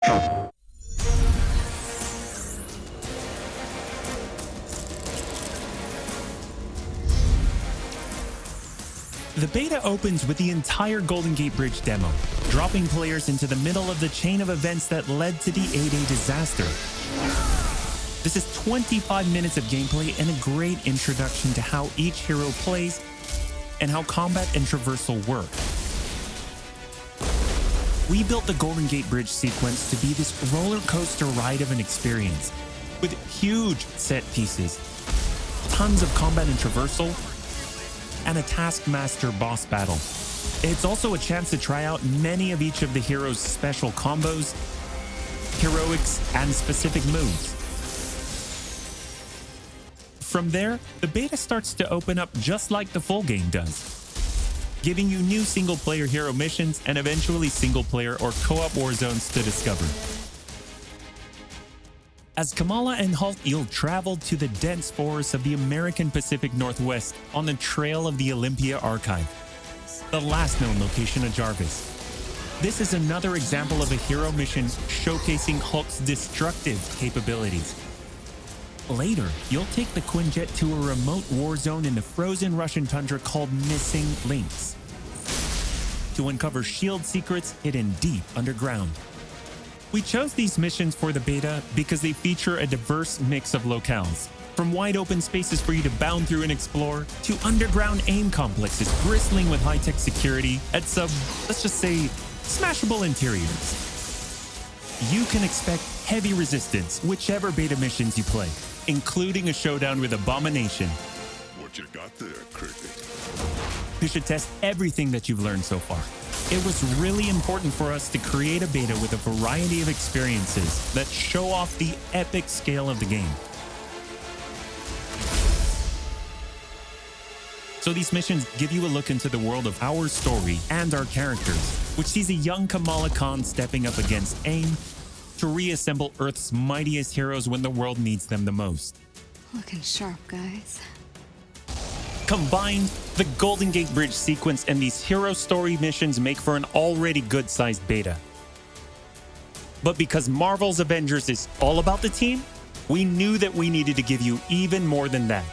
The beta opens with the entire Golden Gate Bridge demo, dropping players into the middle of the chain of events that led to the A-Day disaster. This is 25 minutes of gameplay and a great introduction to how each hero plays and how combat and traversal work. We built the Golden Gate Bridge sequence to be this roller coaster ride of an experience, with huge set pieces, tons of combat and traversal, and a Taskmaster boss battle. It's also a chance to try out many of each of the heroes' special combos, heroics, and specific moves. From there, the beta starts to open up just like the full game does, giving you new single-player hero missions and eventually single-player or co-op war zones to discover. As Kamala and Hulk, you'll travel to the dense forests of the American Pacific Northwest on the trail of the Olympia Archive, the last known location of Jarvis. This is another example of a hero mission showcasing Hulk's destructive capabilities. Later, you'll take the Quinjet to a remote war zone in the frozen Russian tundra called Missing Links to uncover S.H.I.E.L.D. secrets hidden deep underground. We chose these missions for the beta because they feature a diverse mix of locales, from wide open spaces for you to bound through and explore, to underground aim complexes bristling with high-tech security at some, let's just say, smashable interiors. You can expect heavy resistance whichever beta missions you play, including a showdown with Abomination. What you got there, Cricket? You should test everything that you've learned so far. It was really important for us to create a beta with a variety of experiences that show off the epic scale of the game. So these missions give you a look into the world of our story and our characters, which sees a young Kamala Khan stepping up against AIM to reassemble Earth's mightiest heroes when the world needs them the most. Looking sharp, guys. Combined, the Golden Gate Bridge sequence and these hero story missions make for an already good-sized beta. But because Marvel's Avengers is all about the team, we knew that we needed to give you even more than that.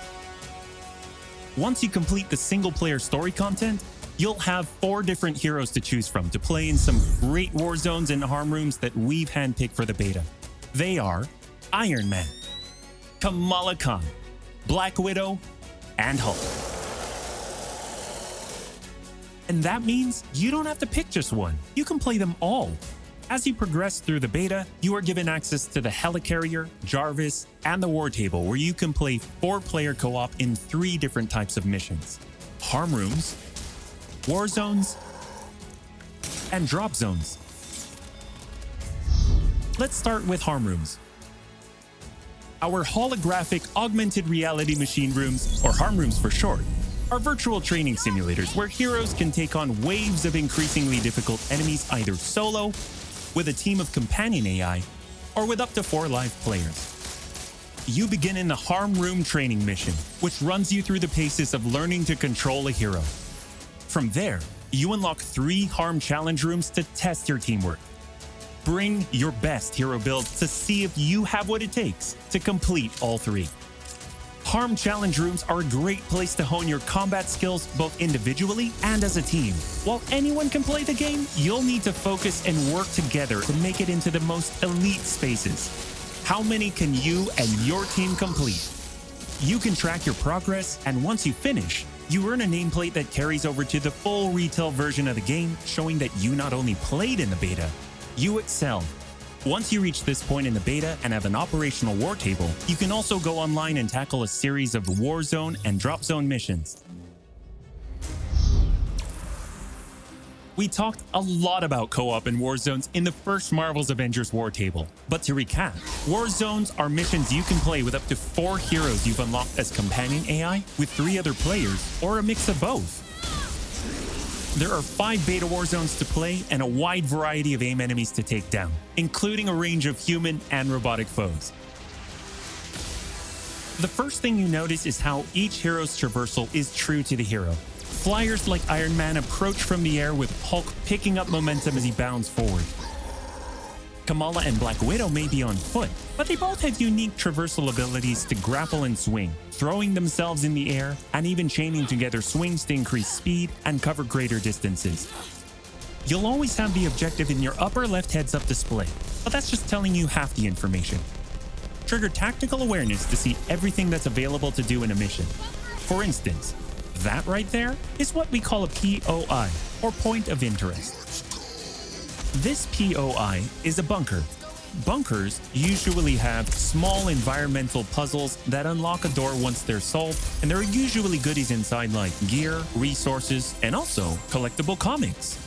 Once you complete the single-player story content, you'll have 4 different heroes to choose from to play in some great war zones and harm rooms that we've handpicked for the beta. They are Iron Man, Kamala Khan, Black Widow, and Hulk. And that means you don't have to pick just one. You can play them all. As you progress through the beta, you are given access to the Helicarrier, Jarvis, and the War Table, where you can play 4-player co-op in 3 different types of missions: harm rooms, war zones, and drop zones. Let's start with harm rooms. Our holographic augmented reality machine rooms, or harm rooms for short, are virtual training simulators where heroes can take on waves of increasingly difficult enemies either solo, with a team of companion AI, or with up to 4 live players. You begin in the harm room training mission, which runs you through the paces of learning to control a hero. From there, you unlock 3 harm challenge rooms to test your teamwork. Bring your best hero builds to see if you have what it takes to complete all 3. Harm challenge rooms are a great place to hone your combat skills both individually and as a team. While anyone can play the game, you'll need to focus and work together to make it into the most elite spaces. How many can you and your team complete? You can track your progress, and once you finish, you earn a nameplate that carries over to the full retail version of the game, showing that you not only played in the beta, you excelled. Once you reach this point in the beta and have an operational war table, you can also go online and tackle a series of war zone and drop zone missions. We talked a lot about co-op and war zones in the first Marvel's Avengers war table. But to recap, war zones are missions you can play with up to 4 heroes you've unlocked as companion AI, with 3 other players, or a mix of both. There are 5 beta war zones to play and a wide variety of AIM enemies to take down, including a range of human and robotic foes. The first thing you notice is how each hero's traversal is true to the hero. Flyers like Iron Man approach from the air with Hulk picking up momentum as he bounds forward. Kamala and Black Widow may be on foot, but they both have unique traversal abilities to grapple and swing, throwing themselves in the air, and even chaining together swings to increase speed and cover greater distances. You'll always have the objective in your upper left heads-up display, but that's just telling you half the information. Trigger tactical awareness to see everything that's available to do in a mission. For instance, that right there is what we call a POI, or point of interest. This POI is a bunker. Bunkers usually have small environmental puzzles that unlock a door once they're solved, and there are usually goodies inside like gear, resources, and also collectible comics.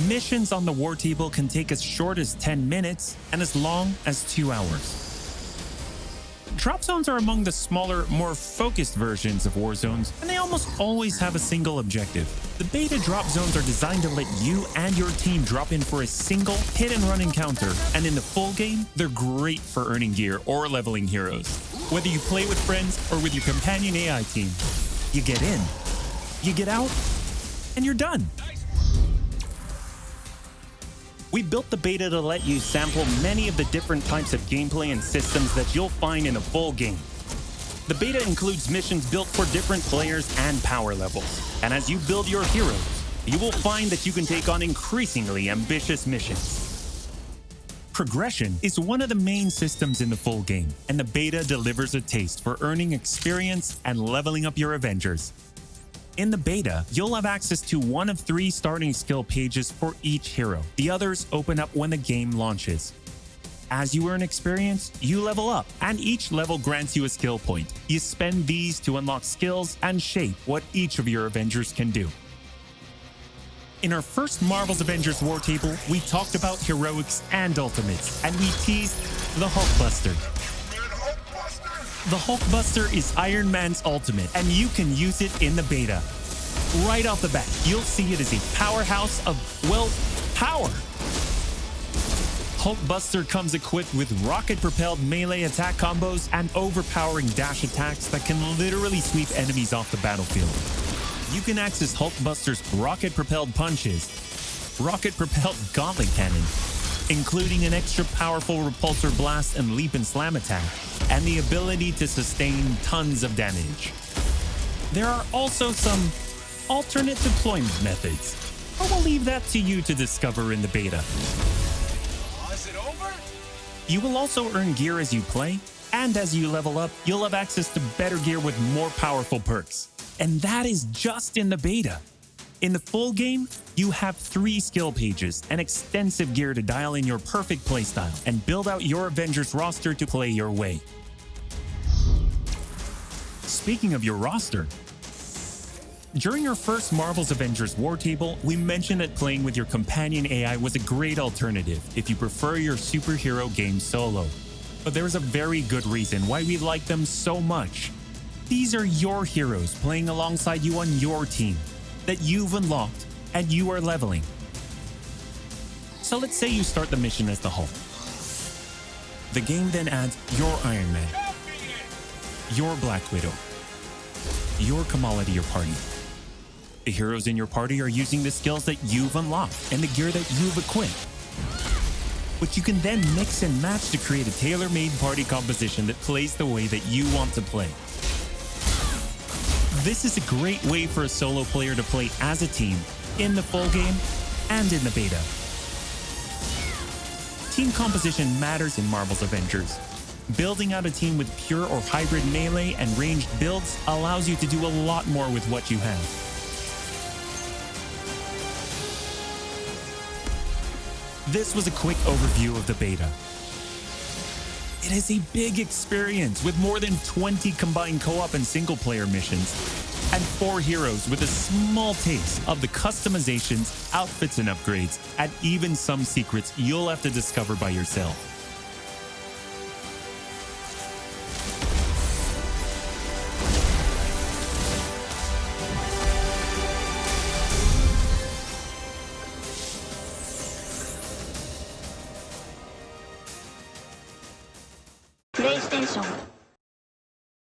Missions on the war table can take as short as 10 minutes and as long as 2 hours. Drop zones are among the smaller, more focused versions of war zones, and they almost always have a single objective. The beta drop zones are designed to let you and your team drop in for a single hit-and-run encounter, and in the full game, they're great for earning gear or leveling heroes. Whether you play with friends or with your companion AI team, you get in, you get out, and you're done. We built the beta to let you sample many of the different types of gameplay and systems that you'll find in a full game. The beta includes missions built for different players and power levels, and as you build your heroes, you will find that you can take on increasingly ambitious missions. Progression is one of the main systems in the full game, and the beta delivers a taste for earning experience and leveling up your Avengers. In the beta, you'll have access to one of 3 starting skill pages for each hero. The others open up when the game launches. As you earn experience, you level up, and each level grants you a skill point. You spend these to unlock skills and shape what each of your Avengers can do. In our first Marvel's Avengers War Table, we talked about heroics and ultimates, and we teased the Hulkbuster. The Hulkbuster is Iron Man's ultimate, and you can use it in the beta. Right off the bat, you'll see it as a powerhouse of, well, power. Hulkbuster comes equipped with rocket-propelled melee attack combos and overpowering dash attacks that can literally sweep enemies off the battlefield. You can access Hulkbuster's rocket-propelled punches, rocket-propelled gauntlet cannon, including an extra powerful repulsor blast and leap and slam attack, and the ability to sustain tons of damage. There are also some alternate deployment methods, but we'll leave that to you to discover in the beta. Is it over? You will also earn gear as you play, and as you level up, you'll have access to better gear with more powerful perks. And that is just in the beta. In the full game, you have 3 skill pages and extensive gear to dial in your perfect playstyle and build out your Avengers roster to play your way. Speaking of your roster, during our first Marvel's Avengers War Table, we mentioned that playing with your companion AI was a great alternative if you prefer your superhero game solo. But there is a very good reason why we like them so much. These are your heroes playing alongside you on your team that you've unlocked and you are leveling. So let's say you start the mission as the Hulk. The game then adds your Iron Man, your Black Widow, your Kamala to your party. The heroes in your party are using the skills that you've unlocked and the gear that you've equipped, which you can then mix and match to create a tailor-made party composition that plays the way that you want to play. This is a great way for a solo player to play as a team in the full game and in the beta. Team composition matters in Marvel's Avengers. Building out a team with pure or hybrid melee and ranged builds allows you to do a lot more with what you have. This was a quick overview of the beta. It is a big experience with more than 20 combined co-op and single-player missions, and 4 heroes with a small taste of the customizations, outfits and upgrades, and even some secrets you'll have to discover by yourself. PlayStation